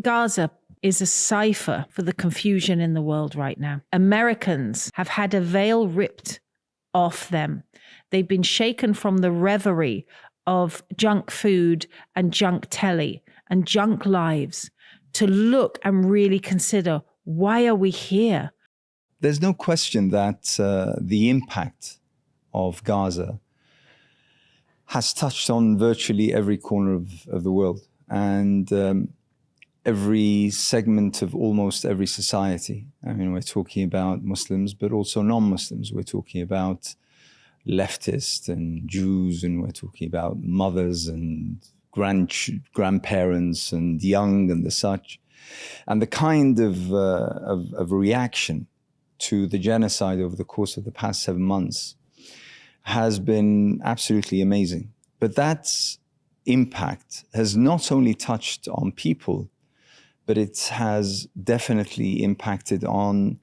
Gaza is a cipher for the confusion in the world right now. Americans have had a veil ripped off them. They've been shaken from the reverie of junk food and junk telly and junk lives to look and really consider, why are we here? There's no question that the impact of Gaza has touched on virtually every corner of the world and every segment of almost every society. I mean, we're talking about Muslims, but also non-Muslims. We're talking about leftists and Jews, and we're talking about mothers and grandparents and young and the such. And the kind of reaction to the genocide over the course of the past 7 months has been absolutely amazing. But that impact has not only touched on people, but it has definitely impacted on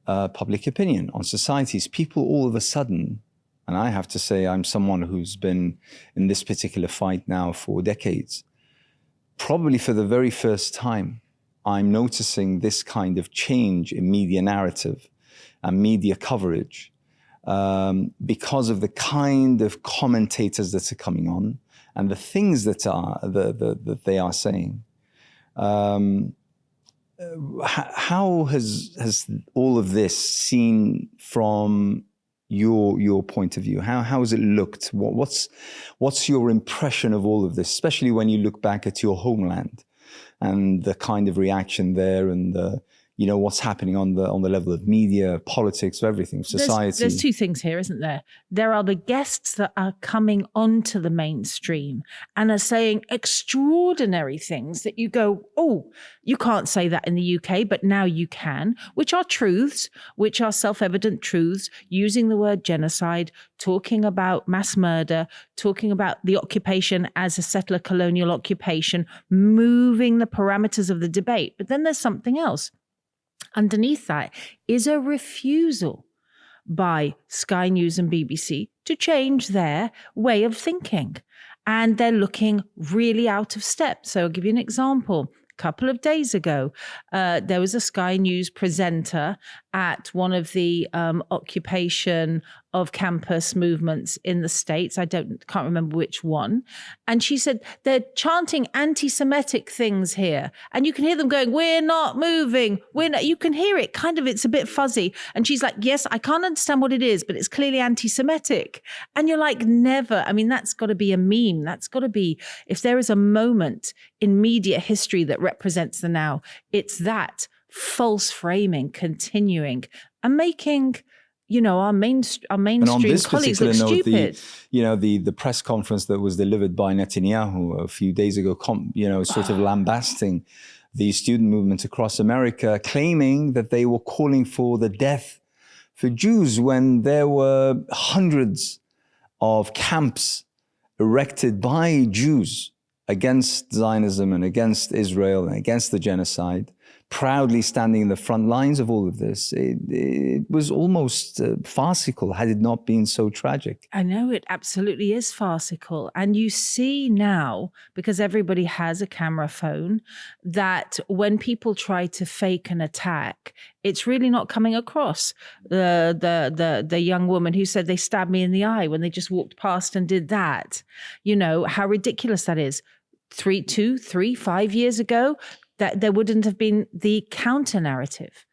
public opinion, on societies. People all of a sudden, and I have to say I'm someone who's been in this particular fight now for decades, probably for the very first time, I'm noticing this kind of change in media narrative and media coverage because of the kind of commentators that are coming on and the things that they are saying. How has all of this seen from your point of view? How has it looked? What's your impression of all of this, especially when you look back at your homeland and the kind of reaction there and what's happening on the level of media, politics, everything, society? There's two things here, isn't there? There are the guests that are coming onto the mainstream and are saying extraordinary things that you go, oh, you can't say that in the UK, but now you can, which are truths, which are self-evident truths, using the word genocide, talking about mass murder, talking about the occupation as a settler colonial occupation, moving the parameters of the debate. But then there's something else. Underneath that is a refusal by Sky News and BBC to change their way of thinking. And they're looking really out of step. So I'll give you an example. A couple of days ago, there was a Sky News presenter at one of the occupation of campus movements in the States. I can't remember which one. And she said, they're chanting anti-Semitic things here. And you can hear them going, we're not moving. You can hear it kind of, it's a bit fuzzy. And she's like, yes, I can't understand what it is, but it's clearly anti-Semitic. And you're like, never. I mean, that's got to be a meme. That's got to be, if there is a moment in media history that represents the now, it's that false framing continuing and making our mainstream colleagues look stupid. The press conference that was delivered by Netanyahu a few days ago, sort of lambasting the student movement across America, claiming that they were calling for the death for Jews when there were hundreds of camps erected by Jews against Zionism and against Israel and against the genocide, proudly standing in the front lines of all of this. It was almost farcical had it not been so tragic. I know, it absolutely is farcical. And you see now, because everybody has a camera phone, that when people try to fake an attack, it's really not coming across. The young woman who said they stabbed me in the eye when they just walked past and did that. How ridiculous that is. 5 years ago, that there wouldn't have been the counter narrative.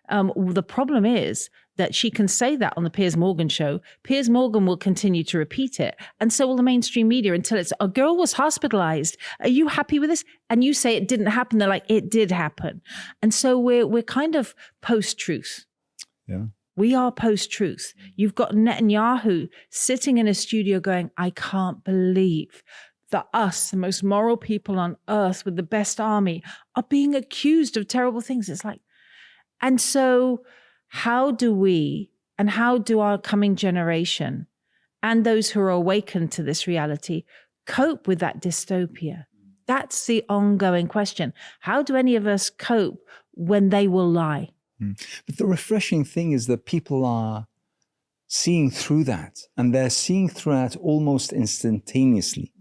The problem is that she can say that on the Piers Morgan show. Piers Morgan will continue to repeat it. And so will the mainstream media until it's, a girl was hospitalized. Are you happy with this? And you say it didn't happen. They're like, it did happen. And so we're kind of post-truth. Yeah. We are post-truth. You've got Netanyahu sitting in a studio going, I can't believe that us, the most moral people on earth with the best army, are being accused of terrible things. It's like, and so how do we, and how do our coming generation and those who are awakened to this reality cope with that dystopia? That's the ongoing question. How do any of us cope when they will lie? But the refreshing thing is that people are seeing through that, and they're seeing through that almost instantaneously.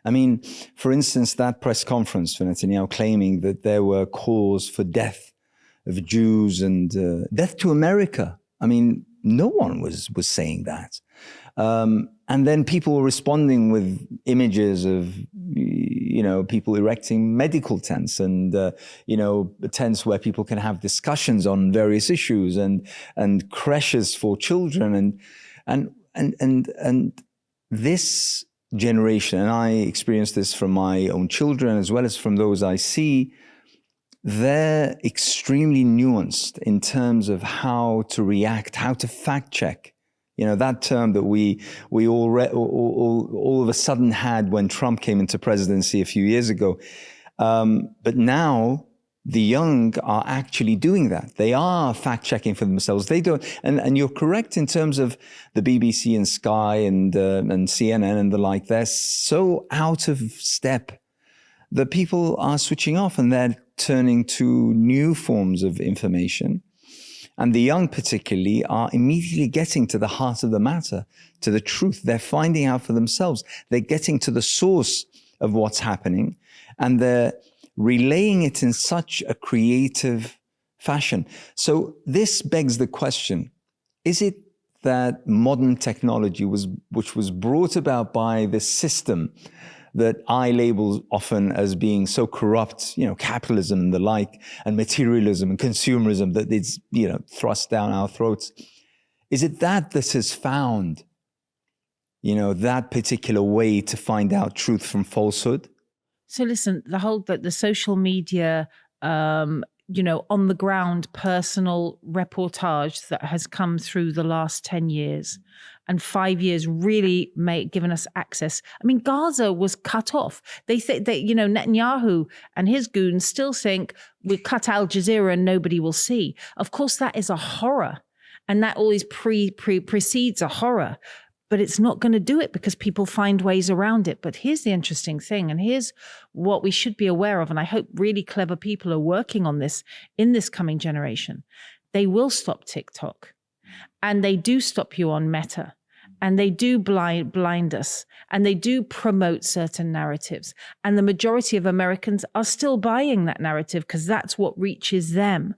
I mean, for instance, that press conference for Netanyahu claiming that there were calls for death of Jews and death to America. I mean, no one was saying that. And then people were responding with images of, people erecting medical tents and, tents where people can have discussions on various issues and creches for children. And this generation, and I experience this from my own children as well as from those I see, they're extremely nuanced in terms of how to react, how to fact check. That term that we all of a sudden had when Trump came into presidency a few years ago. But now the young are actually doing that. They are fact checking for themselves. They don't, and you're correct in terms of the BBC and Sky and CNN and the like. They're so out of step that people are switching off and they're turning to new forms of information. And the young particularly are immediately getting to the heart of the matter, to the truth. They're finding out for themselves. They're getting to the source of what's happening, and they're relaying it in such a creative fashion. So this begs the question, is it that modern technology which was brought about by this system that I label often as being so corrupt, capitalism and the like, and materialism and consumerism that it's, thrust down our throats. Is it that has found, that particular way to find out truth from falsehood? So listen, the social media, on the ground personal reportage that has come through the last 10 years and 5 years really given us access. I mean, Gaza was cut off. They think that, Netanyahu and his goons still think we cut Al Jazeera and nobody will see. Of course, that is a horror. And that always precedes a horror. But it's not going to do it because people find ways around it. But here's the interesting thing, and here's what we should be aware of, and I hope really clever people are working on this in this coming generation. They will stop TikTok, and they do stop you on Meta, and they do blind us, and they do promote certain narratives. And the majority of Americans are still buying that narrative because that's what reaches them.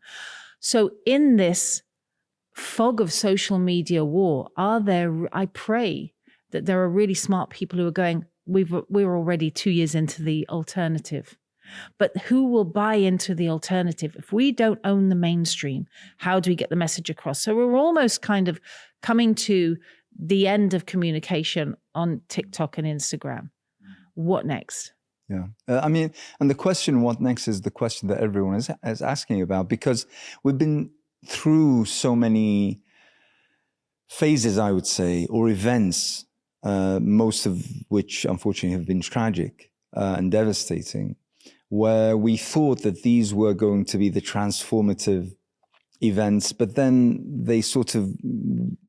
So in this fog of social media war, I pray that there are really smart people who are going, we're already 2 years into the alternative. But who will buy into the alternative? If we don't own the mainstream, how do we get the message across? So we're almost kind of coming to the end of communication on TikTok and Instagram. What next? Yeah. And the question, what next, is the question that everyone is asking about, because we've been through so many phases, I would say, or events, most of which unfortunately have been tragic and devastating, where we thought that these were going to be the transformative events, but then they sort of...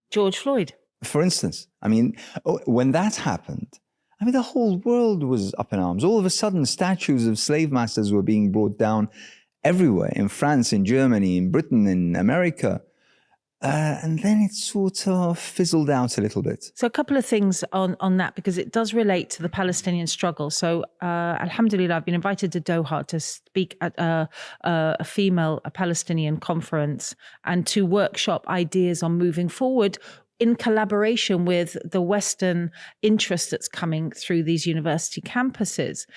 George Floyd. For instance, when that happened, the whole world was up in arms. All of a sudden, statues of slave masters were being brought down everywhere, in France, in Germany, in Britain, in America. And then it sort of fizzled out a little bit. So a couple of things on that, because it does relate to the Palestinian struggle. So alhamdulillah, I've been invited to Doha to speak at a Palestinian conference and to workshop ideas on moving forward in collaboration with the Western interest that's coming through these university campuses.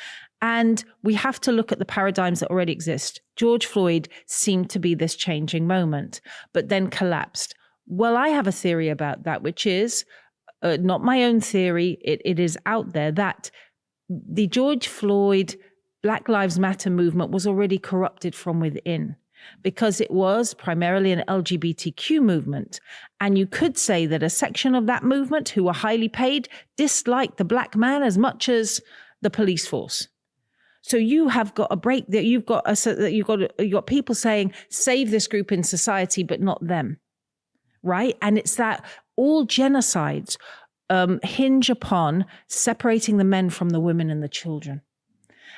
And we have to look at the paradigms that already exist. George Floyd seemed to be this changing moment, but then collapsed. Well, I have a theory about that, which is not my own theory. It is out there that the George Floyd Black Lives Matter movement was already corrupted from within, because it was primarily an LGBTQ movement. And you could say that a section of that movement who were highly paid disliked the black man as much as the police force. So you have got a break that you've got people saying, save this group in society, but not them, right? And it's that all genocides hinge upon separating the men from the women and the children.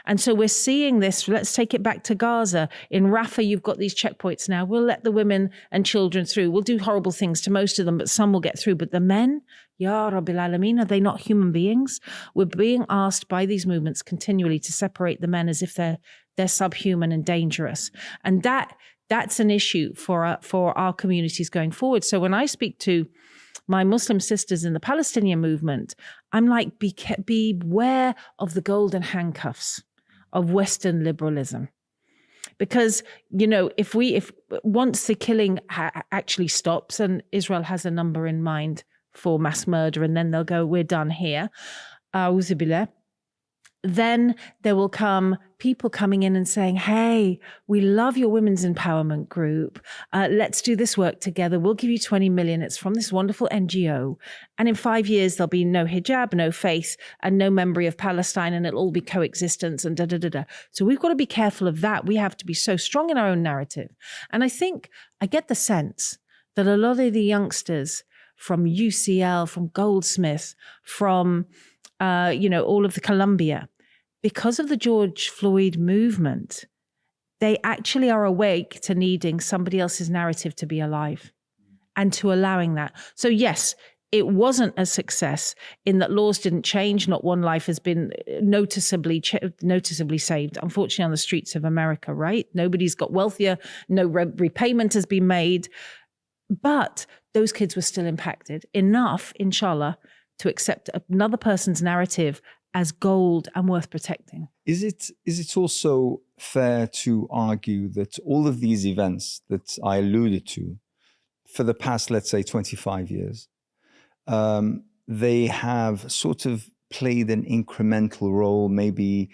And so we're seeing this. Let's take it back to Gaza. In Rafah, you've got these checkpoints now. We'll let the women and children through. We'll do horrible things to most of them, but some will get through. But the men, Ya Rabbil Alameen, are they not human beings? We're being asked by these movements continually to separate the men as if they're subhuman and dangerous. And that's an issue for our communities going forward. So when I speak to my Muslim sisters in the Palestinian movement, I'm like, beware of the golden handcuffs of Western liberalism. Because, if once the killing actually stops, and Israel has a number in mind for mass murder, and then they'll go, we're done here, then there will come people coming in and saying, hey, we love your women's empowerment group. Let's do this work together. We'll give you 20 million. It's from this wonderful NGO. And in 5 years, there'll be no hijab, no faith, and no memory of Palestine, and it'll all be coexistence and da-da-da-da. So we've got to be careful of that. We have to be so strong in our own narrative. And I think I get the sense that a lot of the youngsters from UCL, from Goldsmith, from all of the Columbia, because of the George Floyd movement, they actually are awake to needing somebody else's narrative to be alive and to allowing that. So yes, it wasn't a success in that laws didn't change. Not one life has been noticeably saved, unfortunately, on the streets of America, right? Nobody's got wealthier. No repayment has been made. But those kids were still impacted enough, inshallah, to accept another person's narrative as gold and worth protecting. Is it also fair to argue that all of these events that I alluded to for the past, let's say, 25 years, they have sort of played an incremental role, maybe,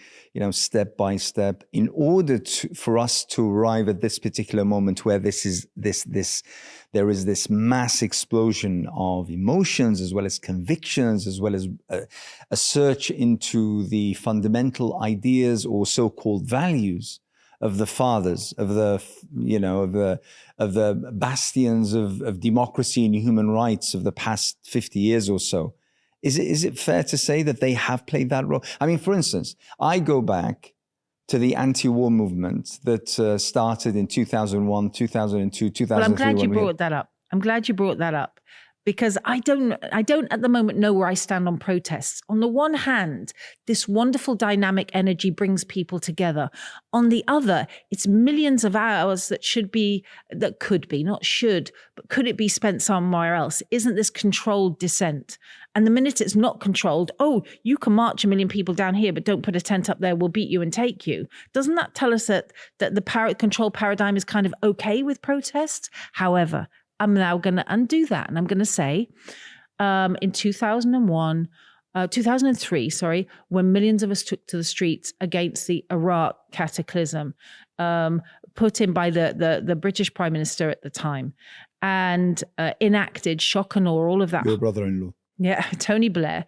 step by step, in order for us to arrive at this particular moment where there is this mass explosion of emotions, as well as convictions, as well as a search into the fundamental ideas or so-called values of the fathers, of the bastions of democracy and human rights of the past 50 years or so. Is it fair to say that they have played that role? I mean, for instance, I go back to the anti-war movement that started in 2001, 2002, 2003. Well, I'm glad you brought that up. Because I don't at the moment know where I stand on protests. On the one hand, this wonderful dynamic energy brings people together. On the other, it's millions of hours that could be, not should, but could it be spent somewhere else? Isn't this controlled dissent? And the minute it's not controlled, oh, you can march 1 million people down here, but don't put a tent up there, we'll beat you and take you. Doesn't that tell us that the control paradigm is kind of okay with protests? However, I'm now going to undo that. And I'm going to say in 2003, when millions of us took to the streets against the Iraq cataclysm, put in by the British Prime Minister at the time, and enacted shock and awe, all of that. Your brother-in-law. Yeah, Tony Blair,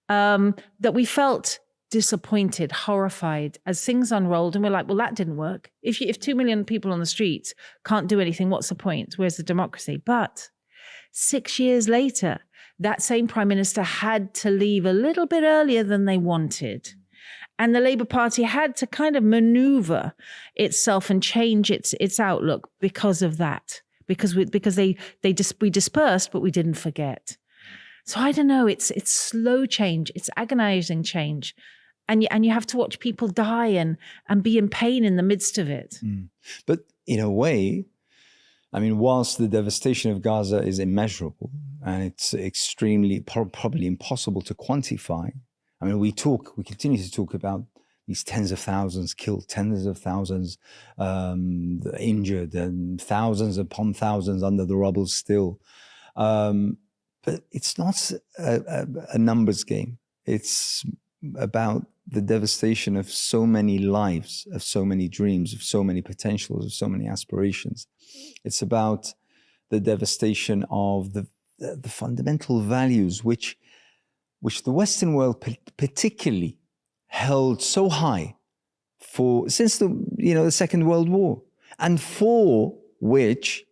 that we felt disappointed, horrified as things unrolled. And we're like, well, that didn't work. If 2 million people on the streets can't do anything, what's the point? Where's the democracy? But 6 years later, that same prime minister had to leave a little bit earlier than they wanted. And the Labour Party had to kind of maneuver itself and change its outlook because of that, because we dispersed, but we didn't forget. So I don't know, it's slow change, it's agonizing change. And you have to watch people die and be in pain in the midst of it. Mm. But in a way, I mean, whilst the devastation of Gaza is immeasurable and it's extremely, probably impossible to quantify, I mean, we continue to talk about these tens of thousands killed, tens of thousands injured, and thousands upon thousands under the rubble still. But it's not a numbers game. It's about the devastation of so many lives, of so many dreams, of so many potentials, of so many aspirations. It's about the devastation of the fundamental values which the Western world particularly held so high since the Second World War, and for which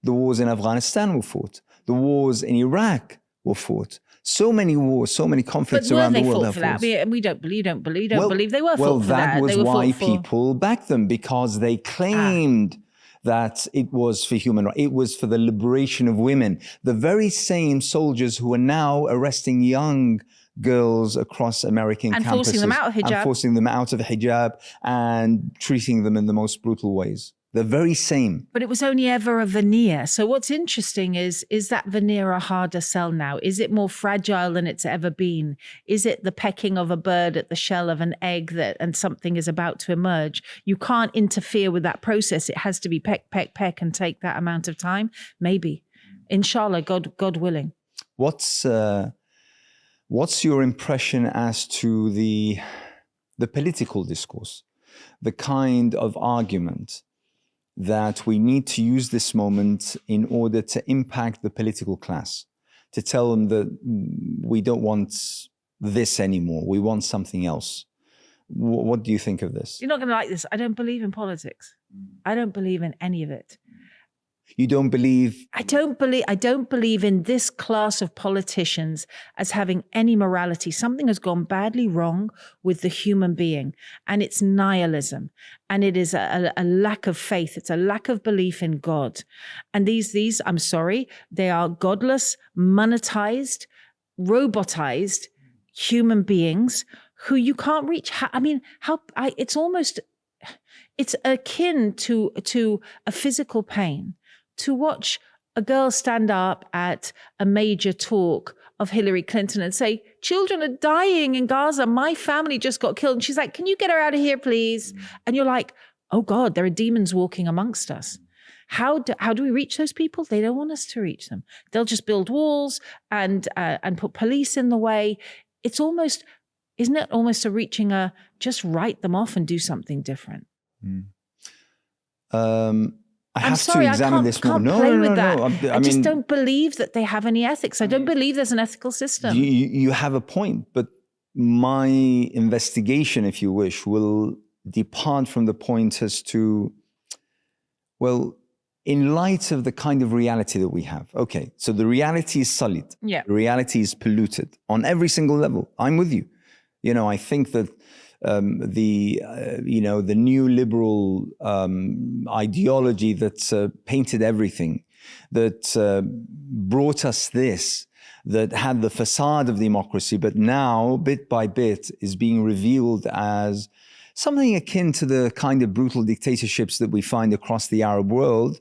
the wars in Afghanistan were fought, the wars in Iraq were fought, So many wars, so many conflicts But were around they the world. fought for that? We don't believe they were Well, fought for that. that was They were why fought for... people backed them, because they claimed that it was for human rights. It was for the liberation of women. The very same soldiers who are now arresting young girls across American and campuses. Forcing them out of hijab. And forcing them out of hijab and treating them in the most brutal ways. The very same. But it was only ever a veneer. So what's interesting is that veneer a harder sell now? Is it more fragile than it's ever been? Is it the pecking of a bird at the shell of an egg and something is about to emerge? You can't interfere with that process. It has to be peck, peck, peck and take that amount of time. Maybe. Inshallah, God willing. What's your impression as to the political discourse, the kind of argument that we need to use this moment in order to impact the political class, to tell them that we don't want this anymore, we want something else? What do you think of this? You're not going to like this. I don't believe in politics. I don't believe in any of it. You don't believe? I don't believe in this class of politicians as having any morality. Something has gone badly wrong with the human being, and it's nihilism. And it is a lack of faith. It's a lack of belief in God. And these, I'm sorry, they are godless, monetized, robotized human beings who you can't reach. It's akin to a physical pain to watch a girl stand up at a major talk of Hillary Clinton and say, children are dying in Gaza. My family just got killed. And she's like, can you get her out of here, please? And you're like, oh God, there are demons walking amongst us. How do we reach those people? They don't want us to reach them. They'll just build walls and put police in the way. Isn't it almost just write them off and do something different? I have to examine this more. No. I just don't believe that they have any ethics. I don't believe there's an ethical system. You have a point, but my investigation, if you wish, will depart from the point as to, well, in light of the kind of reality that we have. Okay, so the reality is sullied. Yeah. The reality is polluted on every single level. I'm with you. I think that the new liberal ideology that painted everything, that brought us this, that had the facade of democracy, but now, bit by bit, is being revealed as something akin to the kind of brutal dictatorships that we find across the Arab world,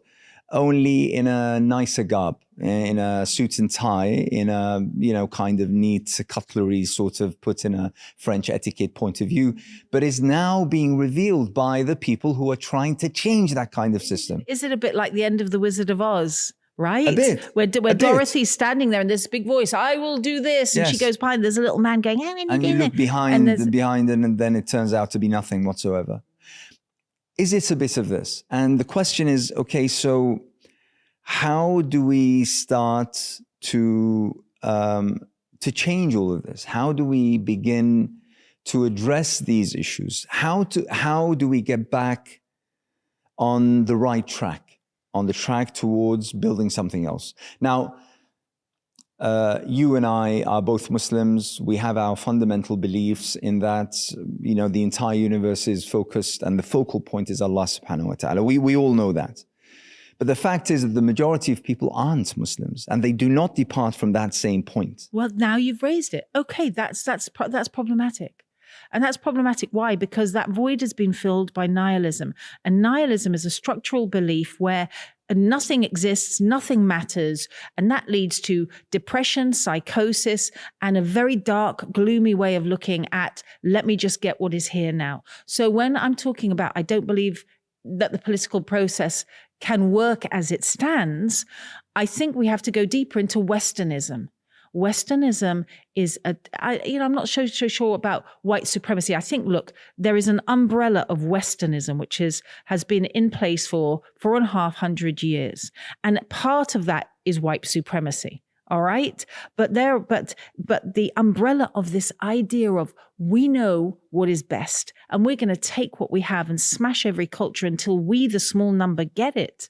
only in a nicer garb, in a suit and tie, in a, kind of neat cutlery sort of put in a French etiquette point of view, but is now being revealed by the people who are trying to change that kind of system. Is it a bit like the end of The Wizard of Oz? Right? A bit. Where Dorothy's standing there and there's this big voice, I will do this. And Yes. she goes behind, there's a little man going, And you look behind and then it turns out to be nothing whatsoever. Is it a bit of this? And the question is, okay, so how do we start to change all of this? How do we begin to address these issues? How do we get back on the right track, on the track towards building something else? Now, you and I are both Muslims. We have our fundamental beliefs in that, the entire universe is focused and the focal point is Allah subhanahu wa ta'ala. We all know that. But the fact is that the majority of people aren't Muslims and they do not depart from that same point. Well, now you've raised it. Okay, that's problematic. And that's problematic. Why? Because that void has been filled by nihilism. And nihilism is a structural belief where nothing exists, nothing matters. And that leads to depression, psychosis, and a very dark, gloomy way of looking at, let me just get what is here now. So when I'm talking about, I don't believe that the political process can work as it stands, I think we have to go deeper into Westernism. Westernism is I'm not so sure about white supremacy. I think, look, there is an umbrella of Westernism, which has been in place for 450 years. And part of that is white supremacy. All right. But the umbrella of this idea of we know what is best and we're going to take what we have and smash every culture until we, the small number, get it.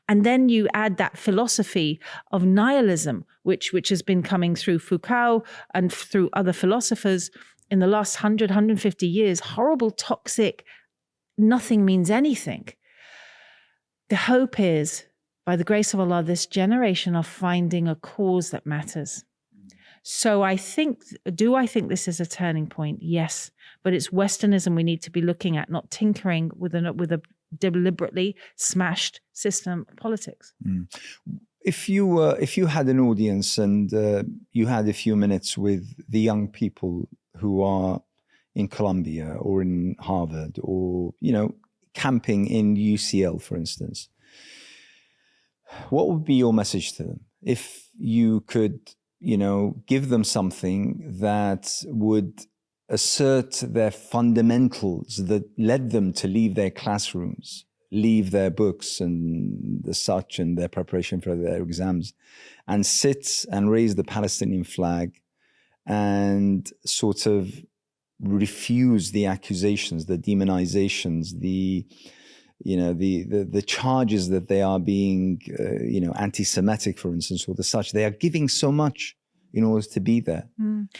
And then you add that philosophy of nihilism, which has been coming through Foucault and through other philosophers in the last 100, 150 years, horrible, toxic, nothing means anything. The hope is, by the grace of Allah, this generation are finding a cause that matters. So I think this is a turning point? Yes. But it's Westernism we need to be looking at, not tinkering with a deliberately smashed system of politics. Mm. If you had an audience and you had a few minutes with the young people who are in Columbia or in Harvard or, camping in UCL, for instance, what would be your message to them? If you could, give them something that would assert their fundamentals that led them to leave their classrooms, leave their books and the such and their preparation for their exams, and sit and raise the Palestinian flag and sort of refuse the accusations, the demonizations, the charges that they are being, anti-Semitic, for instance, or the such. They are giving so much in order to be there,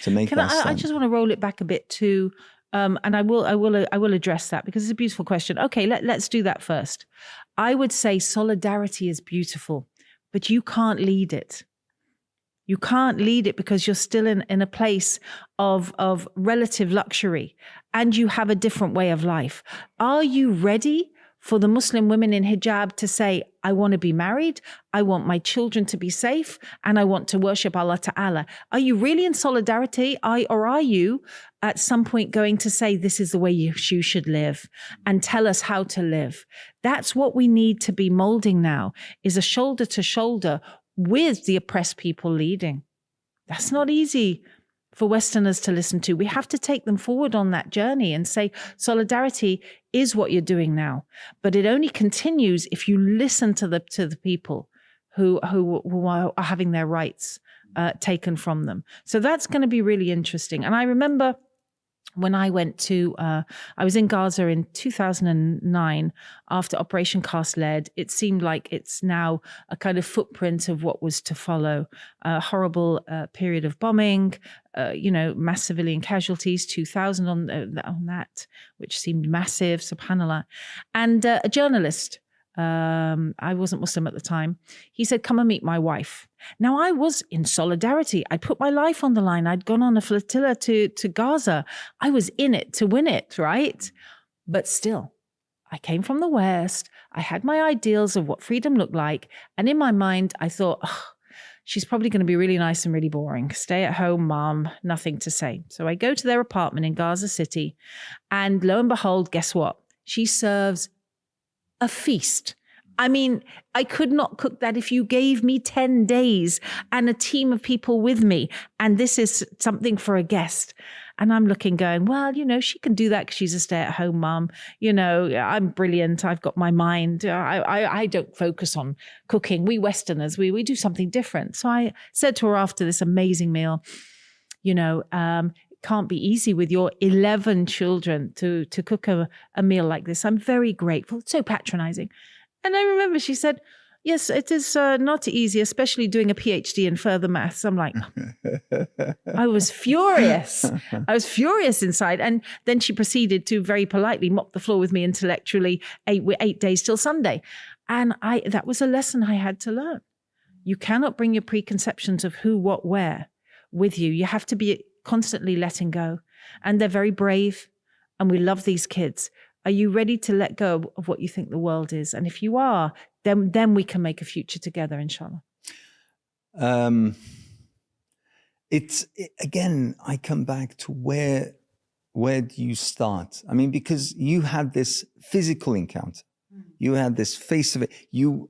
to make that stand. I just want to roll it back a bit too, and I will address that because it's a beautiful question. Okay, let's do that first. I would say solidarity is beautiful, but you can't lead it. You can't lead it because you're still in a place of relative luxury and you have a different way of life. Are you ready for the Muslim women in hijab to say, I want to be married, I want my children to be safe, and I want to worship Allah Ta'ala? Are you really in solidarity? Or are you at some point going to say, this is the way you should live and tell us how to live? That's what we need to be molding now, is a shoulder to shoulder with the oppressed people leading. That's not easy for Westerners to listen to. We have to take them forward on that journey and say, solidarity is what you're doing now. But it only continues if you listen to the people who are having their rights taken from them. So that's going to be really interesting. And I remember when I went to, I was in Gaza in 2009 after Operation Cast Lead. It seemed like it's now a kind of footprint of what was to follow. A horrible period of bombing, mass civilian casualties, 2,000 on that, which seemed massive, subhanAllah. And a journalist, I wasn't Muslim at the time, he said, come and meet my wife. Now, I was in solidarity. I'd put my life on the line. I'd gone on a flotilla to Gaza. I was in it to win it, right? But still, I came from the West. I had my ideals of what freedom looked like. And in my mind, I thought, she's probably going to be really nice and really boring. Stay at home, mom, nothing to say. So I go to their apartment in Gaza City. And lo and behold, guess what? She serves a feast. I mean, I could not cook that if you gave me 10 days and a team of people with me. And this is something for a guest. And I'm looking going, well, she can do that because she's a stay-at-home mom. I'm brilliant. I've got my mind. I don't focus on cooking. We Westerners, we do something different. So I said to her after this amazing meal, can't be easy with your 11 children to cook a meal like this. I'm very grateful. It's so patronizing. And I remember she said, yes, it is not easy, especially doing a PhD in further maths. I'm like, I was furious. I was furious inside. And then she proceeded to very politely mop the floor with me intellectually 8 days till Sunday. And that was a lesson I had to learn. You cannot bring your preconceptions of who, what, where with you. You have to be constantly letting go. And they're very brave. And we love these kids. Are you ready to let go of what you think the world is? And if you are, then we can make a future together, inshallah. Again, I come back to where do you start? I mean, because you had this physical encounter. You had this face of it. You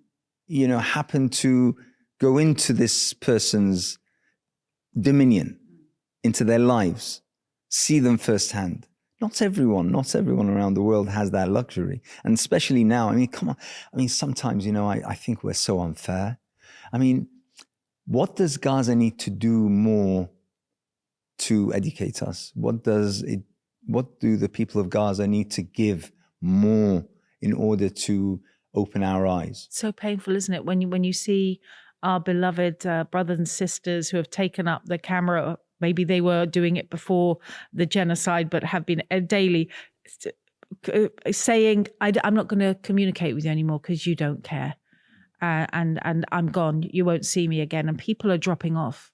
happen to go into this person's dominion, into their lives, see them firsthand. Not everyone around the world has that luxury. And especially now, I mean, come on. I mean, sometimes, I think we're so unfair. I mean, what does Gaza need to do more to educate us? What do the people of Gaza need to give more in order to open our eyes? So painful, isn't it? When you see our beloved brothers and sisters who have taken up the camera, maybe they were doing it before the genocide, but have been daily saying, I'm not going to communicate with you anymore because you don't care. And I'm gone. You won't see me again. And people are dropping off.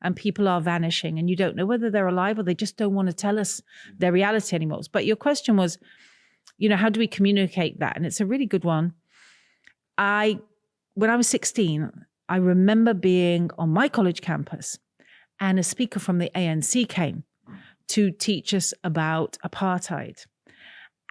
And people are vanishing, and you don't know whether they're alive or they just don't want to tell us their reality anymore. But your question was, how do we communicate that? And it's a really good one. When I was 16, I remember being on my college campus, and a speaker from the ANC came to teach us about apartheid.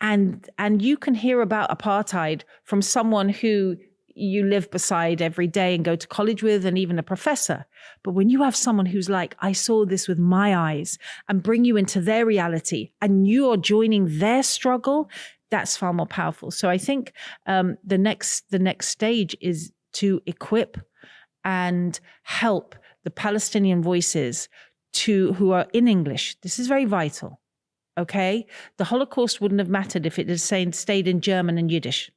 And you can hear about apartheid from someone who you live beside every day and go to college with, and even a professor. But when you have someone who's like, I saw this with my eyes, and bring you into their reality, and you're joining their struggle, that's far more powerful. So I think the next stage is to equip and help the Palestinian voices who are in English. This is very vital. Okay? The Holocaust wouldn't have mattered if it had stayed in German and Yiddish.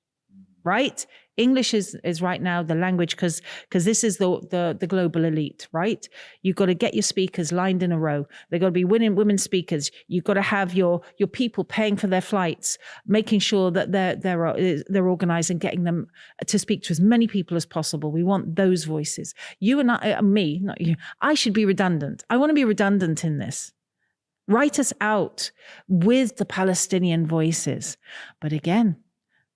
Right? English is right now the language because this is the global elite, right? You've got to get your speakers lined in a row. They've got to be women speakers. You've got to have your people paying for their flights, making sure that they're organized and getting them to speak to as many people as possible. We want those voices. You and me, not you. I should be redundant. I want to be redundant in this. Write us out with the Palestinian voices. But again,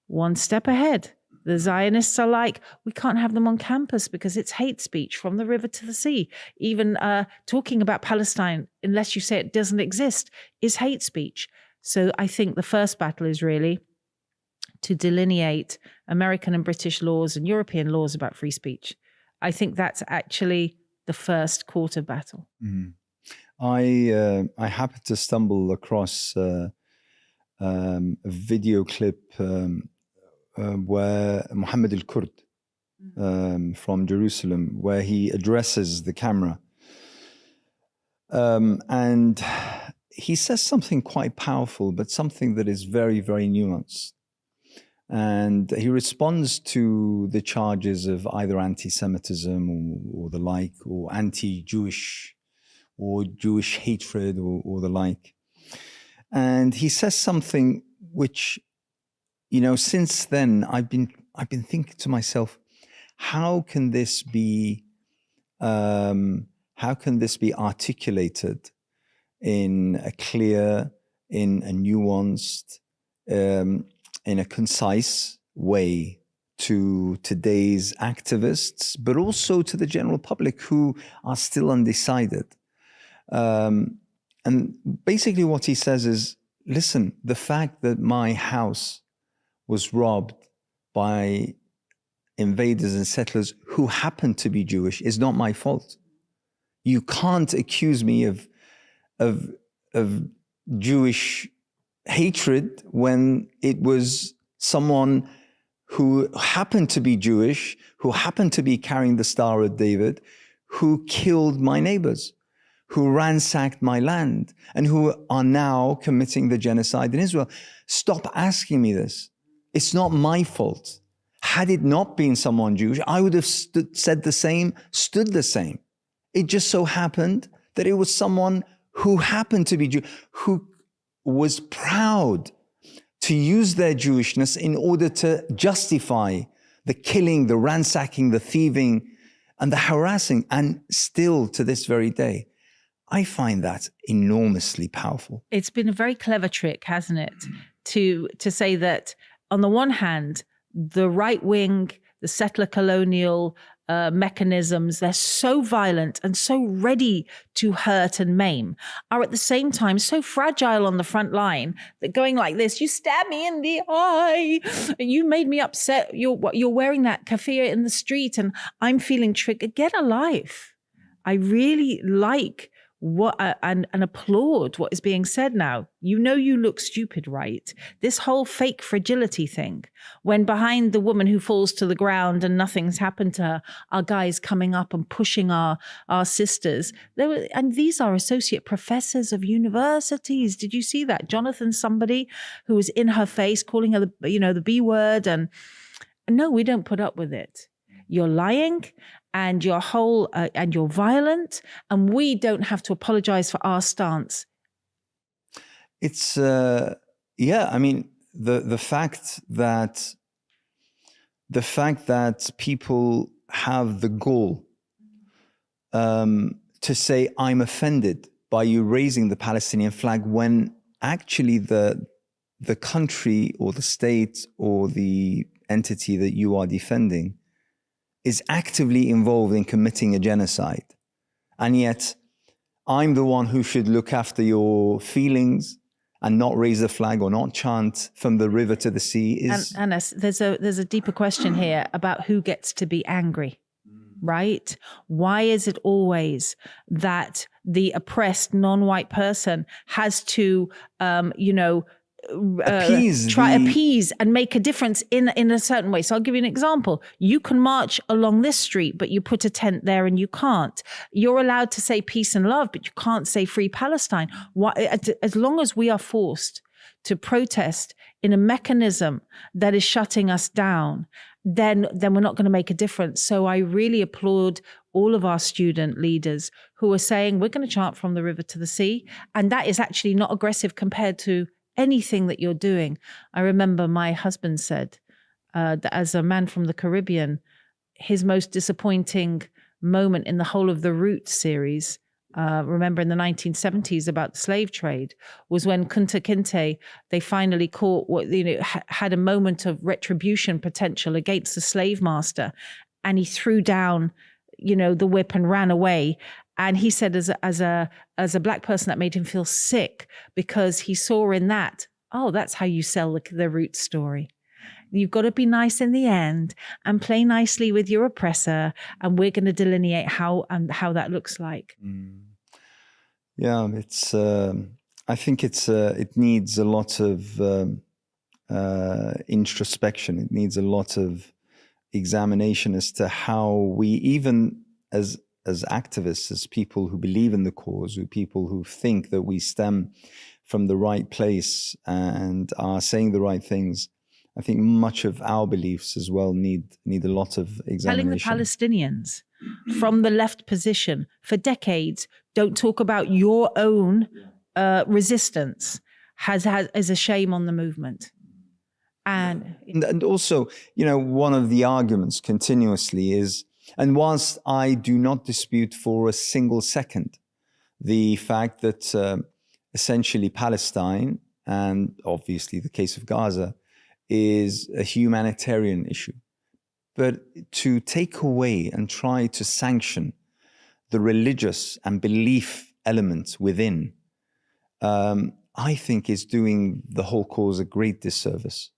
one step ahead. The Zionists are like, we can't have them on campus because it's hate speech from the river to the sea. Even talking about Palestine, unless you say it doesn't exist, is hate speech. So I think the first battle is really to delineate American and British laws and European laws about free speech. I think that's actually the first quarter battle. Mm. I happened to stumble across a video clip where Muhammad al-Kurd from Jerusalem, where he addresses the camera. And he says something quite powerful, but something that is very, very nuanced. And he responds to the charges of either anti-Semitism or the like, or anti-Jewish or Jewish hatred or the like. And he says something which, since then I've been thinking to myself, how can this be articulated in a clear, in a nuanced, in a concise way to today's activists, but also to the general public who are still undecided. And basically what he says is, listen, the fact that my house was robbed by invaders and settlers who happen to be Jewish is not my fault. You can't accuse me of Jewish hatred when it was someone who happened to be Jewish, who happened to be carrying the Star of David, who killed my neighbors, who ransacked my land, and who are now committing the genocide in Israel. Stop asking me this. It's not my fault. Had it not been someone Jewish, I would have stood the same. It just so happened that it was someone who happened to be Jewish, who was proud to use their Jewishness in order to justify the killing, the ransacking, the thieving, and the harassing. And still to this very day, I find that enormously powerful. It's been a very clever trick, hasn't it? To say that on the one hand, the right wing, the settler colonial mechanisms, they're so violent and so ready to hurt and maim, are at the same time so fragile on the front line that going like this, you stab me in the eye, you made me upset, you're wearing that keffiyeh in the street and I'm feeling triggered. Get a life. I really like and applaud what is being said now. You know you look stupid, right? This whole fake fragility thing, when behind the woman who falls to the ground and nothing's happened to her, are guys coming up and pushing our sisters. And these are associate professors of universities. Did you see that? Jonathan somebody who was in her face calling her the B word. And no, we don't put up with it. You're lying and you're and you're violent, and we don't have to apologize for our stance. It's I mean, the fact that people have the gall to say I'm offended by you raising the Palestinian flag, when actually the country or the state or the entity that you are defending is actively involved in committing a genocide. And yet I'm the one who should look after your feelings and not raise the flag or not chant from the river to the sea. Anas, there's a deeper question here about who gets to be angry, right? Why is it always that the oppressed non-white person has to, appease and make a difference in a certain way? So I'll give you an example. You can march along this street, but you put a tent there and you can't. You're allowed to say peace and love, but you can't say free Palestine. Why, as long as we are forced to protest in a mechanism that is shutting us down, then we're not going to make a difference. So I really applaud all of our student leaders who are saying we're going to chant from the river to the sea. And that is actually not aggressive compared to anything that you're doing. I remember my husband said that as a man from the Caribbean, his most disappointing moment in the whole of the Root series, remember in the 1970s about the slave trade, was when Kunta Kinte, they finally caught had a moment of retribution potential against the slave master, and he threw down the whip and ran away. And he said as a black person, that made him feel sick, because he saw in that, that's how you sell the Root story. You've got to be nice in the end and play nicely with your oppressor, and we're going to delineate how that looks like. Yeah, it's. I think it needs a lot of introspection. It needs a lot of examination as to how we, even as activists, as people who believe in the cause, people who think that we stem from the right place and are saying the right things, I think much of our beliefs as well need a lot of examination. Telling the Palestinians from the left position for decades, don't talk about your own resistance, is a shame on the movement. And also, one of the arguments continuously is, and whilst I do not dispute for a single second the fact that essentially Palestine, and obviously the case of Gaza, is a humanitarian issue, but to take away and try to sanction the religious and belief element within, I think is doing the whole cause a great disservice.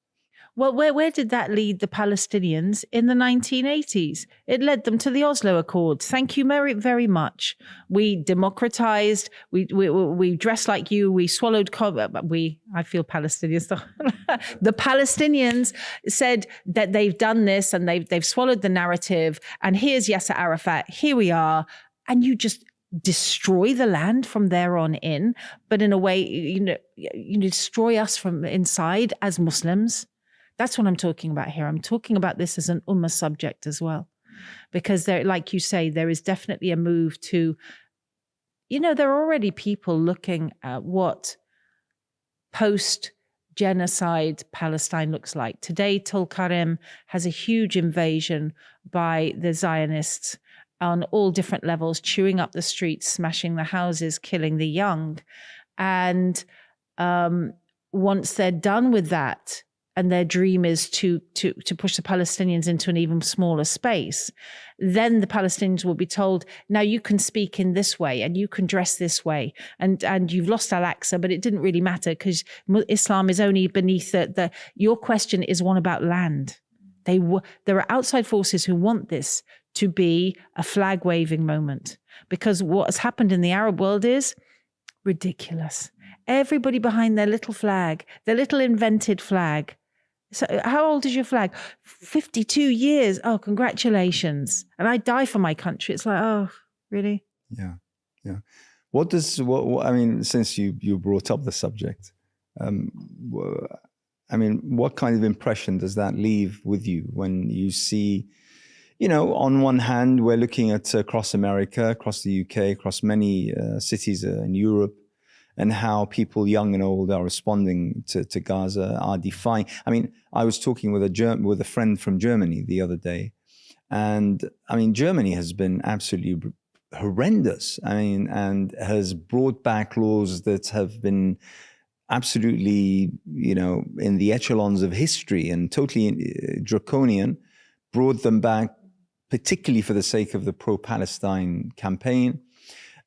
Well, where did that lead the Palestinians in the 1980s? It led them to the Oslo Accords. Thank you very, very much. We democratized. We dressed like you. We swallowed. I feel Palestinians. The Palestinians said that they've done this and they've swallowed the narrative. And here's Yasser Arafat. Here we are. And you just destroy the land from there on in. But in a way, you destroy us from inside as Muslims. That's what I'm talking about here. I'm talking about this as an ummah subject as well. Because there, like you say, there is definitely a move to, there are already people looking at what post-genocide Palestine looks like. Today, Tulkarem has a huge invasion by the Zionists on all different levels, chewing up the streets, smashing the houses, killing the young. And once they're done with that, and their dream is to push the Palestinians into an even smaller space, then the Palestinians will be told, now you can speak in this way and you can dress this way, and you've lost Al-Aqsa, but it didn't really matter because Islam is only beneath your question is one about land. There are outside forces who want this to be a flag-waving moment. because what has happened in the Arab world is ridiculous. Everybody behind their little flag, their little invented flag. So how old is your flag? 52 years. Oh, congratulations. And I die for my country. It's like, oh, really? Yeah, yeah. What I mean, since you brought up the subject, I mean, what kind of impression does that leave with you when you see, on one hand, we're looking at across America, across the UK, across many cities in Europe, and how people young and old are responding to Gaza, are defying. I mean, I was talking with a friend from Germany the other day, and I mean, Germany has been absolutely horrendous. I mean, and has brought back laws that have been absolutely, in the echelons of history and totally draconian, brought them back, particularly for the sake of the pro-Palestine campaign,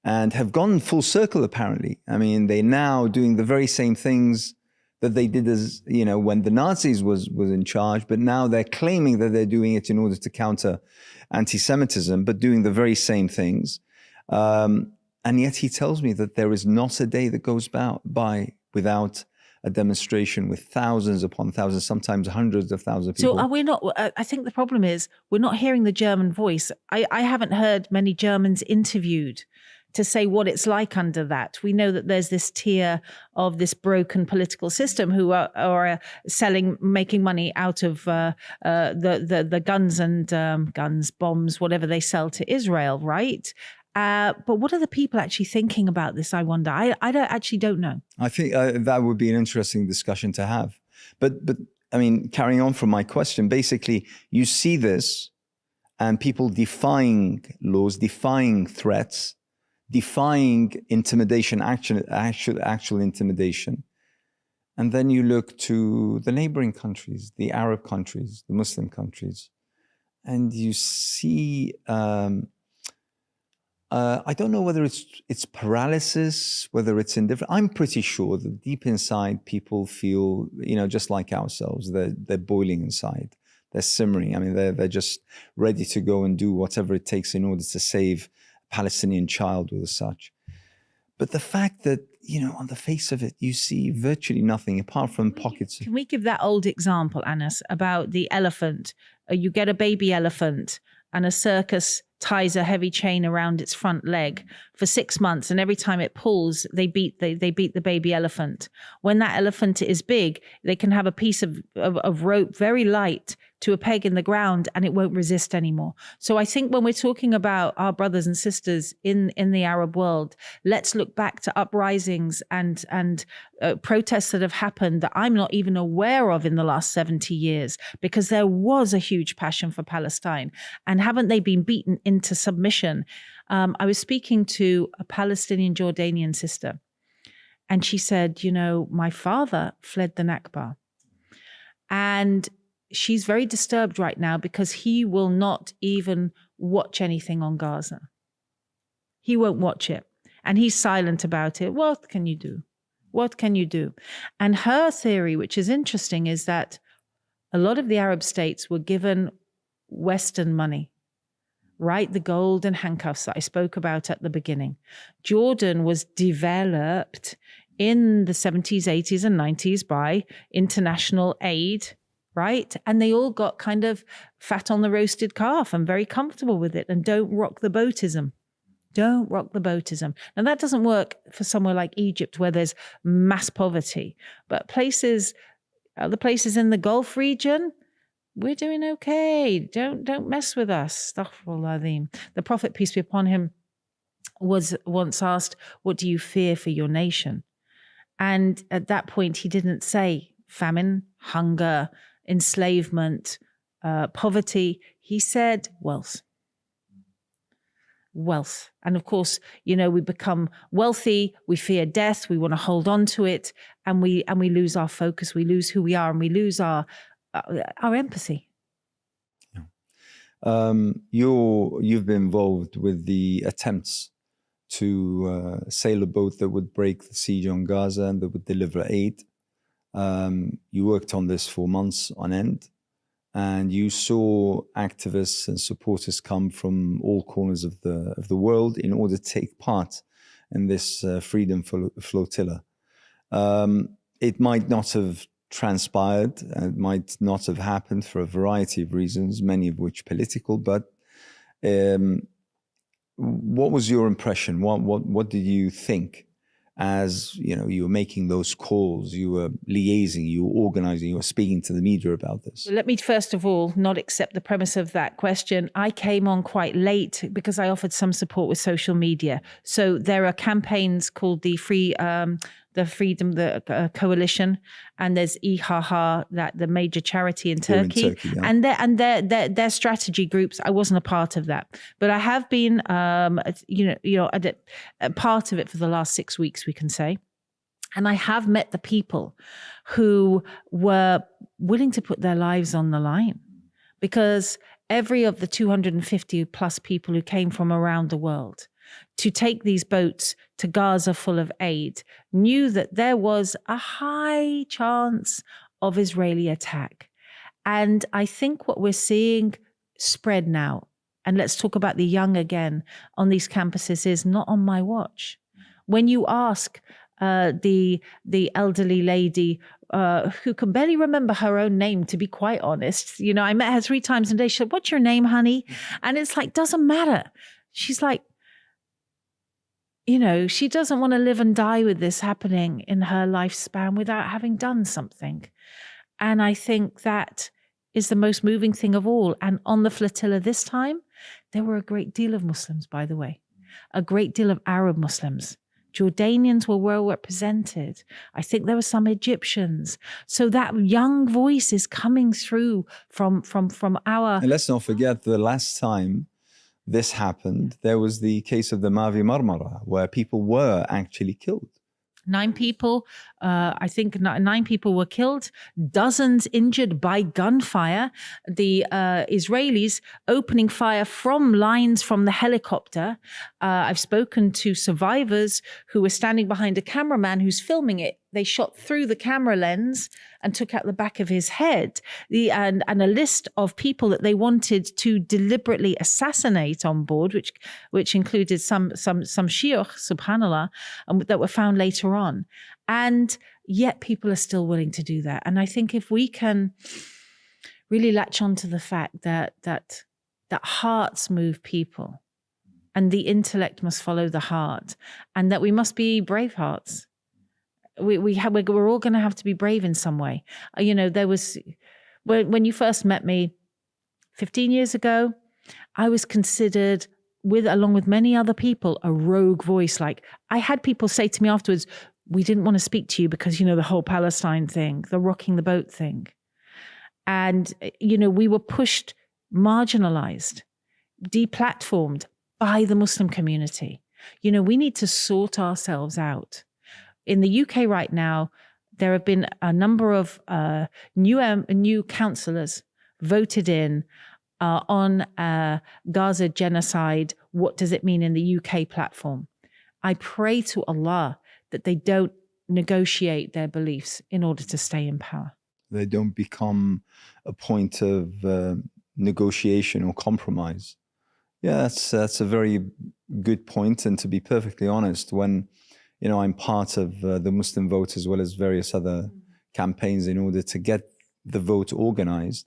and have gone full circle, apparently. I mean, they're now doing the very same things that they did as, when the Nazis was in charge, but now they're claiming that they're doing it in order to counter anti-Semitism, but doing the very same things. And yet he tells me that there is not a day that goes by without a demonstration with thousands upon thousands, sometimes hundreds of thousands of people. So are we not, I think the problem is we're not hearing the German voice. I haven't heard many Germans interviewed to say what it's like under that. We know that there's this tier of this broken political system who are making money out of the guns, bombs, whatever they sell to Israel, right? But what are the people actually thinking about this, I wonder? I actually don't know. I think that would be an interesting discussion to have. But I mean, carrying on from my question, basically, you see this and people defying laws, defying threats, defying intimidation, actual intimidation. And then you look to the neighboring countries, the Arab countries, the Muslim countries, and you see... I don't know whether it's paralysis, whether it's indifferent. I'm pretty sure that deep inside people feel, just like ourselves, they're boiling inside. They're simmering. I mean, they're just ready to go and do whatever it takes in order to save a Palestinian child or such. But the fact that, on the face of it, you see virtually nothing apart from pockets. Can we give that old example, Anas, about the elephant? You get a baby elephant and a circus ties a heavy chain around its front leg for 6 months, and every time it pulls, they beat the baby elephant. When that elephant is big, they can have a piece of rope very light to a peg in the ground, and it won't resist anymore. So I think when we're talking about our brothers and sisters in the Arab world, let's look back to uprisings and protests that have happened that I'm not even aware of in the last 70 years, because there was a huge passion for Palestine. And haven't they been beaten into submission? I was speaking to a Palestinian Jordanian sister, and she said, my father fled the Nakba, and she's very disturbed right now because he will not even watch anything on Gaza. He won't watch it. And he's silent about it. What can you do? What can you do? And her theory, which is interesting, is that a lot of the Arab states were given Western money, right? The golden handcuffs that I spoke about at the beginning. Jordan was developed in the 70s, 80s, and 90s by international aid, right? And they all got kind of fat on the roasted calf and very comfortable with it. And don't rock the boatism. Don't rock the boatism. Now, that doesn't work for somewhere like Egypt where there's mass poverty. But other places in the Gulf region, we're doing okay. Don't mess with us. Astaghfirullah. The Prophet, peace be upon him, was once asked, what do you fear for your nation? And at that point, he didn't say famine, hunger, enslavement, poverty. He said wealth. Wealth. And of course, we become wealthy, we fear death, we want to hold on to it, and we lose our focus, we lose who we are, and we lose our empathy. Yeah. You've been involved with the attempts to sail a boat that would break the siege on Gaza and that would deliver aid. You worked on this for months on end. and you saw activists and supporters come from all corners of the world in order to take part in this freedom flotilla. It might not have transpired, and it might not have happened for a variety of reasons, many of which political, but what was your impression? What did you think as you were making those calls, you were liaising, you were organizing, you were speaking to the media about this? Let me first of all not accept the premise of that question. I came on quite late because I offered some support with social media. So there are campaigns called the Freedom Coalition, and there's IHH, that the major charity in Turkey, yeah. and their strategy groups. I wasn't a part of that, but I have been, a part of it for the last 6 weeks, we can say. And I have met the people who were willing to put their lives on the line, because every of the 250 plus people who came from around the world to take these boats to Gaza full of aid knew that there was a high chance of Israeli attack. And I think what we're seeing spread now, and let's talk about the young again on these campuses, is not on my watch. When you ask the elderly lady who can barely remember her own name, to be quite honest, I met her 3 times a day. She said, "What's your name, honey?" And it's like, doesn't matter. She's like, she doesn't want to live and die with this happening in her lifespan without having done something. And I think that is the most moving thing of all. And on the flotilla this time, there were a great deal of Muslims, by the way, a great deal of Arab Muslims. Jordanians were well represented. I think there were some Egyptians. So that young voice is coming through from our... And let's not forget, the last time this happened, there was the case of the Mavi Marar, where people were actually killed. 9 people, I think 9 people were killed, dozens injured by gunfire. The Israelis opening fire from lines from the helicopter. I've spoken to survivors who were standing behind a cameraman who's filming it. They shot through the camera lens and took out the back of his head. And a list of people that they wanted to deliberately assassinate on board, which included some shiuch, subhanallah, that were found later on. And yet people are still willing to do that. And I think if we can really latch on to the fact that hearts move people, and the intellect must follow the heart, and that we must be brave hearts. We're all going to have to be brave in some way. There was, when you first met me 15 years ago, I was considered, along with many other people, a rogue voice. Like, I had people say to me afterwards, "We didn't want to speak to you because, the whole Palestine thing, the rocking the boat thing." And, we were pushed, marginalized, deplatformed by the Muslim community. We need to sort ourselves out. In the UK right now, there have been a number of new councillors voted in on Gaza genocide. What does it mean in the UK platform? I pray to Allah that they don't negotiate their beliefs in order to stay in power. They don't become a point of negotiation or compromise. Yeah, that's a very good point. And to be perfectly honest, when I'm part of the Muslim Vote as well as various other campaigns in order to get the vote organized.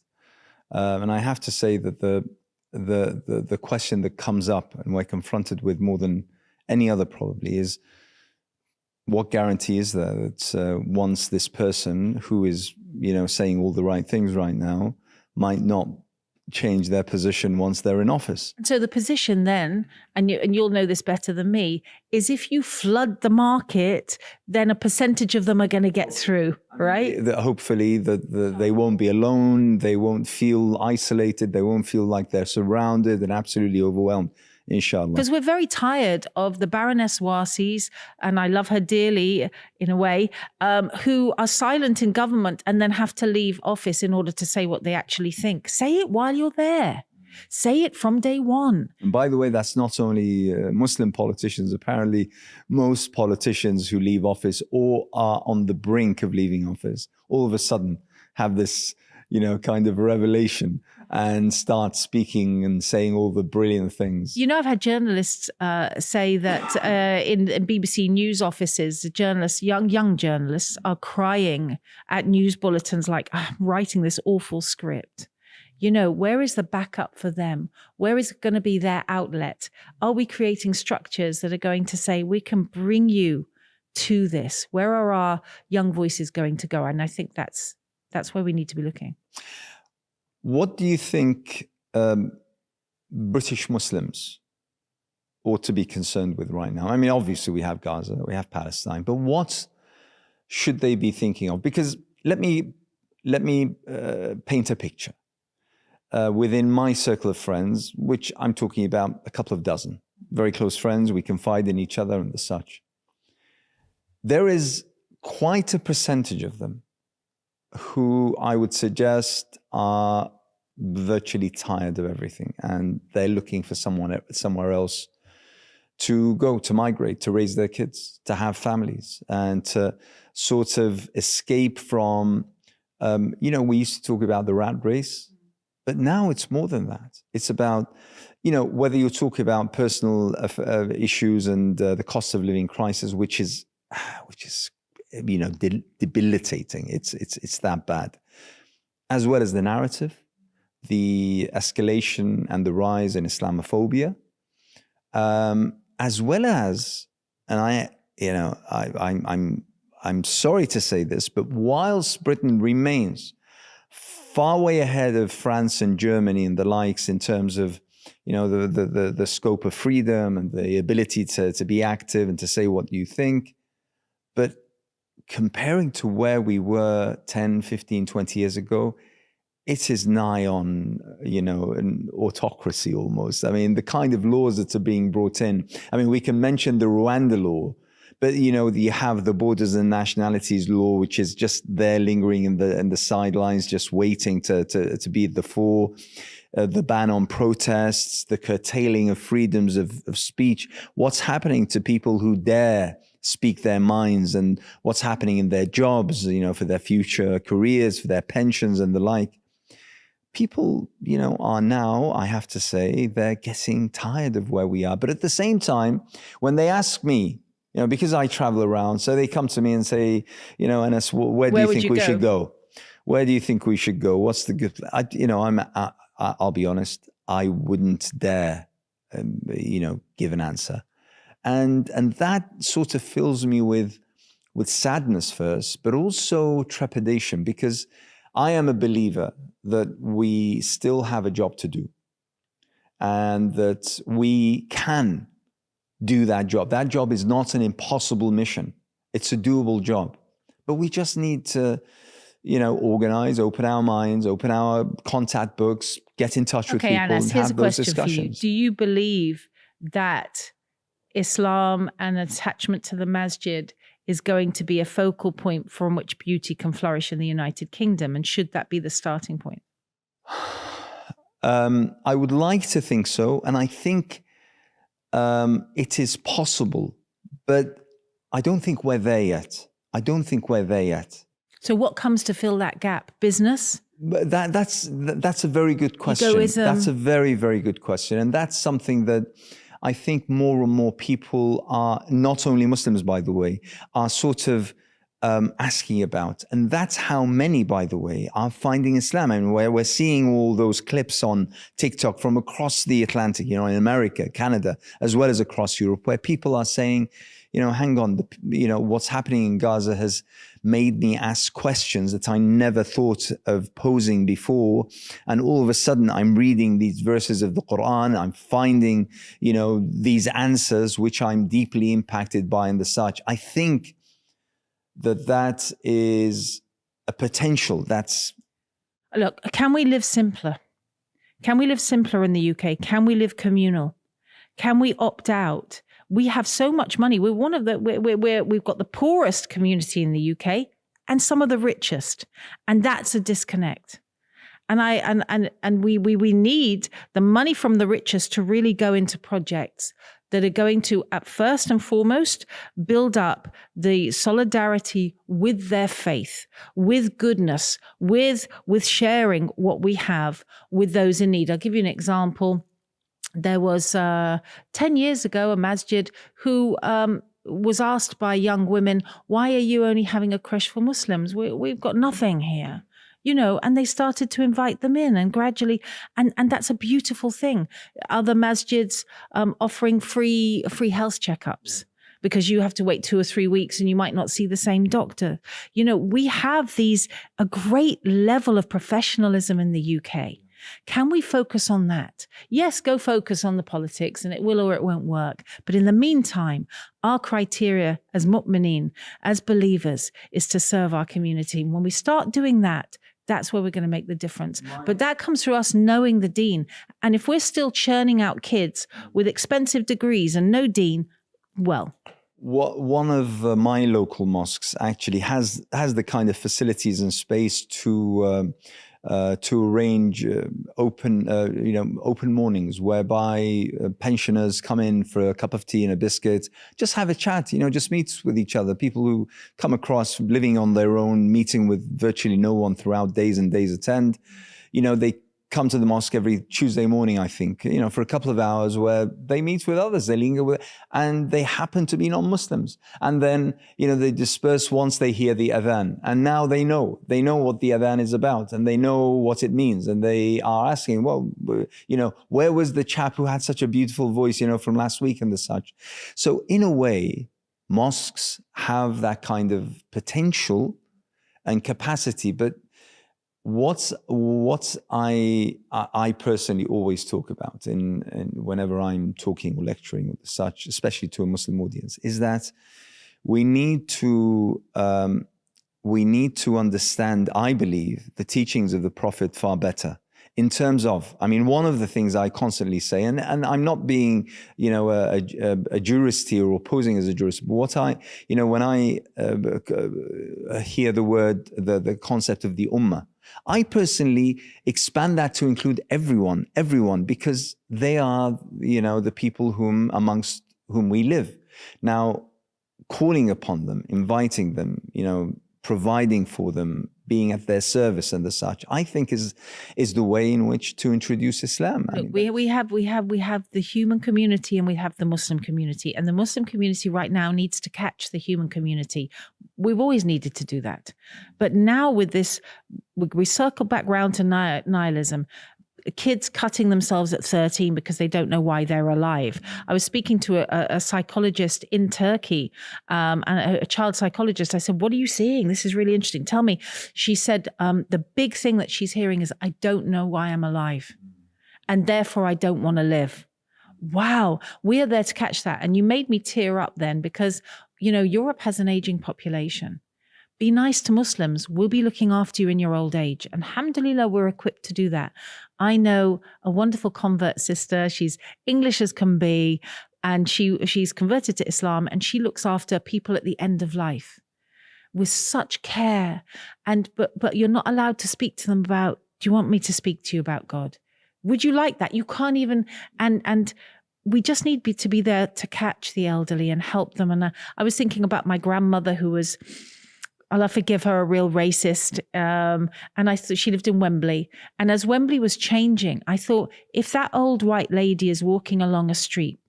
And I have to say that the question that comes up and we're confronted with more than any other probably is, what guarantee is there that once this person who is, saying all the right things right now might not change their position once they're in office? So the position then, and you'll know this better than me, is if you flood the market, then a percentage of them are going to get through, right? Hopefully they won't be alone. They won't feel isolated. They won't feel like they're surrounded and absolutely overwhelmed. Inshallah. Because we're very tired of the Baroness Wasis, and I love her dearly in a way, who are silent in government and then have to leave office in order to say what they actually think. Say it while you're there. Say it from day one. And by the way, that's not only Muslim politicians. Apparently, most politicians who leave office or are on the brink of leaving office, all of a sudden have this kind of revelation and start speaking and saying all the brilliant things. I've had journalists say that in BBC news offices, journalists, young journalists, are crying at news bulletins like, I'm writing this awful script. Where is the backup for them? Where is going to be their outlet? Are we creating structures that are going to say, we can bring you to this? Where are our young voices going to go? And I think that's where we need to be looking. What do you think British Muslims ought to be concerned with right now? I mean, obviously we have Gaza, we have Palestine, but what should they be thinking of? Because let me paint a picture. Within my circle of friends, which I'm talking about a couple of dozen, very close friends, we confide in each other and the such. There is quite a percentage of them who I would suggest are virtually tired of everything, and they're looking for somewhere else to go, to migrate, to raise their kids, to have families, and to sort of escape from, we used to talk about the rat race, but now it's more than that. It's about, whether you're talking about personal issues and the cost of living crisis, which is debilitating. It's that bad, as well as the narrative, the escalation and the rise in Islamophobia, as well as, and I'm sorry to say this, but whilst Britain remains far way ahead of France and Germany and the likes in terms of, the scope of freedom and the ability to be active and to say what you think, but comparing to where we were 10, 15, 20 years ago, it is nigh on, an autocracy almost. I mean, the kind of laws that are being brought in. I mean, we can mention the Rwanda law, but, you have the Borders and Nationalities law, which is just there lingering in the sidelines, just waiting to be at the fore. The ban on protests, the curtailing of freedoms of speech. What's happening to people who dare speak their minds, and what's happening in their jobs, for their future careers, for their pensions and the like. People, are now, I have to say, they're getting tired of where we are. But at the same time, when they ask me, because I travel around, so they come to me and say, Anas, where do you think we should go? Where do you think we should go? What's the good? I'll be honest, I wouldn't dare, give an answer. And that sort of fills me with sadness first, but also trepidation, because I am a believer that we still have a job to do, and that we can do that job. That job is not an impossible mission. It's a doable job. But we just need to, organize, open our minds, open our contact books, get in touch with people, Anas, and here's have a those question discussions. for you. Do you believe that Islam and attachment to the masjid is going to be a focal point from which beauty can flourish in the United Kingdom? And should that be the starting point? I would like to think so. And I think it is possible, but I don't think we're there yet. So what comes to fill that gap? Business? But that's a very good question. Egoism? That's a very, very good question. And that's something that I think more and more people are, not only Muslims, by the way, are sort of asking about. And that's how many, by the way, are finding Islam. I mean, we're seeing all those clips on TikTok from across the Atlantic, in America, Canada, as well as across Europe, where people are saying, hang on, what's happening in Gaza has made me ask questions that I never thought of posing before. And all of a sudden, I'm reading these verses of the Quran. I'm finding, these answers, which I'm deeply impacted by and the such. I think that is a potential. Look, can we live simpler? Can we live simpler in the UK? Can we live communal? Can we opt out? We have so much money. We've got the poorest community in the UK and some of the richest, and that's a disconnect. And we need the money from the richest to really go into projects that are going to, at first and foremost, build up the solidarity with their faith, with goodness, with sharing what we have with those in need. I'll give you an example. There was 10 years ago a masjid who was asked by young women, why are you only having a creche for Muslims? We've got nothing here. And they started to invite them in, and gradually, and that's a beautiful thing. Other masjids offering free health checkups because you have to wait 2 or 3 weeks and you might not see the same doctor. We have a great level of professionalism in the UK. Can we focus on that? Yes, go focus on the politics, and it will or it won't work. But in the meantime, our criteria as mu'mineen, as believers, is to serve our community. When we start doing that, that's where we're going to make the difference. But that comes through us knowing the deen. And if we're still churning out kids with expensive degrees and no deen, well. One of my local mosques actually has the kind of facilities and space to arrange open mornings whereby pensioners come in for a cup of tea and a biscuit, just have a chat, just meet with each other. People who come across living on their own, meeting with virtually no one throughout days and days attend. They come to the mosque every Tuesday morning, I think, for a couple of hours where they meet with others, they linger with, and they happen to be non-Muslims. And then, they disperse once they hear the adhan. And now they know what the adhan is about, and they know what it means. And they are asking, well, where was the chap who had such a beautiful voice, from last week and the such. So in a way, mosques have that kind of potential and capacity, but what I personally always talk about in whenever I'm talking or lecturing or such, especially to a Muslim audience, is that we need to understand, I believe, the teachings of the Prophet far better. In terms of, one of the things I constantly say, and I'm not being, a jurist here or posing as a jurist, but when I hear the concept of the ummah, I personally expand that to include everyone, because they are, the people amongst whom we live. Now, calling upon them, inviting them, providing for them, being at their service and the such, I think is the way in which to introduce Islam. We have the human community and we have the Muslim community, and the Muslim community right now needs to catch the human community. We've always needed to do that, but now with this, we circle back round to nihilism. Kids cutting themselves at 13 because they don't know why they're alive. I was speaking to a psychologist in Turkey, and a child psychologist. I said, what are you seeing? This is really interesting. Tell me. She said, the big thing that she's hearing is, I don't know why I'm alive, and therefore I don't want to live. Wow. We are there to catch that. And you made me tear up then, because, Europe has an aging population. Be nice to Muslims. We'll be looking after you in your old age. And alhamdulillah, we're equipped to do that. I know a wonderful convert sister. She's English as can be, and she's converted to Islam, and she looks after people at the end of life with such care. But you're not allowed to speak to them about, do you want me to speak to you about God? Would you like that? You can't even, and we just need to be there to catch the elderly and help them. And I was thinking about my grandmother, who was, Allah forgive her, a real racist. And I thought she lived in Wembley. And as Wembley was changing, I thought, if that old white lady is walking along a street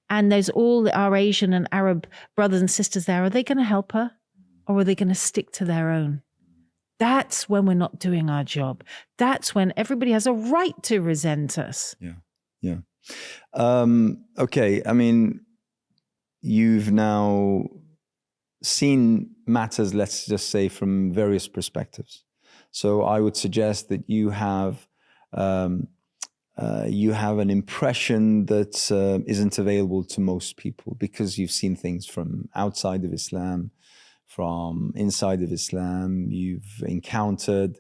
and there's all our Asian and Arab brothers and sisters there, are they going to help her, or are they going to stick to their own? That's when we're not doing our job. That's when everybody has a right to resent us. Yeah. Okay. You've now seen matters, let's just say, from various perspectives. So I would suggest that you have an impression that isn't available to most people, because you've seen things from outside of Islam, from inside of Islam. You've encountered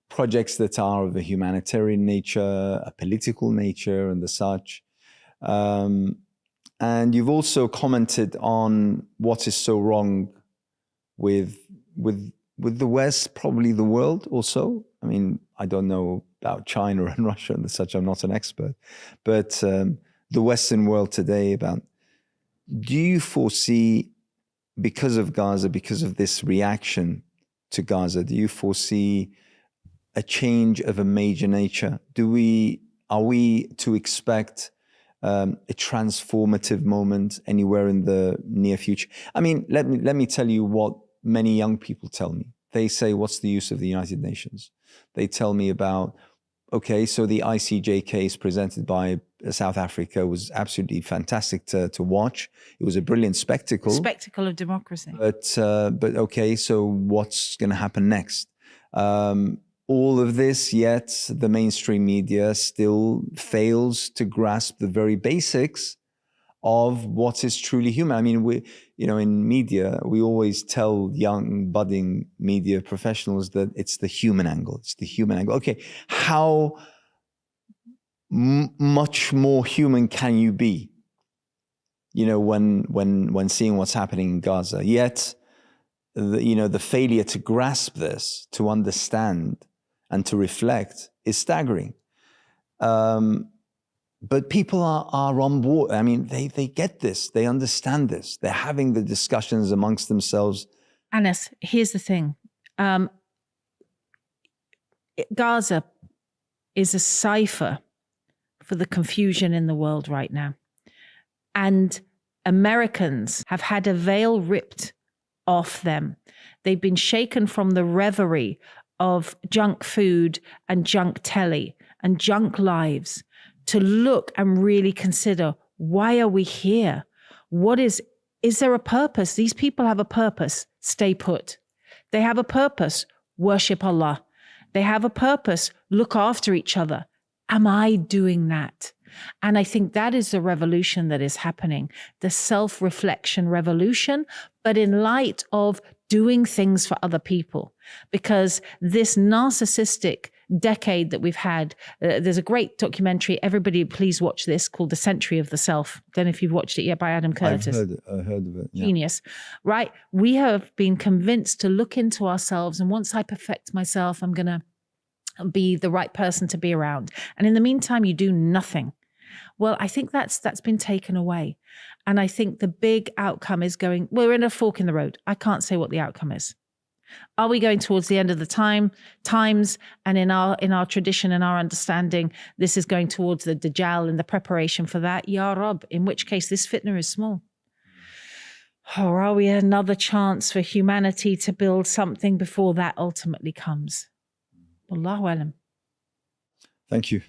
projects that are of a humanitarian nature, a political nature, and the such. And you've also commented on what is so wrong with the West, probably the world also. I don't know about China and Russia and such, I'm not an expert. But the Western world today about, do you foresee, because of Gaza, because of this reaction to Gaza, do you foresee a change of a major nature? Are we to expect a transformative moment anywhere in the near future? I mean, let me tell you what many young people tell me. They say, what's the use of the United Nations? They tell me about, okay, so the ICJ case presented by South Africa was absolutely fantastic to watch. It was a brilliant spectacle. Spectacle of democracy. But okay, so what's going to happen next? All of this, yet the mainstream media still fails to grasp the very basics of what is truly human. I mean, in media, we always tell young, budding media professionals that it's the human angle. It's the human angle. Okay, how much more human can you be? When seeing what's happening in Gaza. Yet, the failure to grasp this, to understand, and to reflect is staggering. But people are on board. I mean, they get this. They understand this. They're having the discussions amongst themselves. Anas, here's the thing. Gaza is a cipher for the confusion in the world right now. And Americans have had a veil ripped off them. They've been shaken from the reverie of junk food and junk telly and junk lives to look and really consider, why are we here? Is there a purpose? These people have a purpose. Stay put. They have a purpose. Worship Allah. They have a purpose. Look after each other. Am I doing that? And I think that is the revolution that is happening, the self-reflection revolution, but in light of doing things for other people. Because this narcissistic decade that we've had, there's a great documentary, everybody please watch this, called The Century of the Self. Don't know if you've watched it yet, by Adam Curtis. I've heard of it. Yeah. Genius, right? We have been convinced to look into ourselves, and once I perfect myself, I'm going to be the right person to be around. And in the meantime, you do nothing. Well, I think that's been taken away. And I think the big outcome is we're in a fork in the road. I can't say what the outcome is. Are we going towards the end of the times? And in our tradition and our understanding, this is going towards the Dajjal and the preparation for that, Ya Rab, in which case this fitna is small. Or are we another chance for humanity to build something before that ultimately comes? Wallahu alam. Thank you,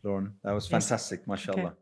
Lauren. That was fantastic, mashallah. Okay.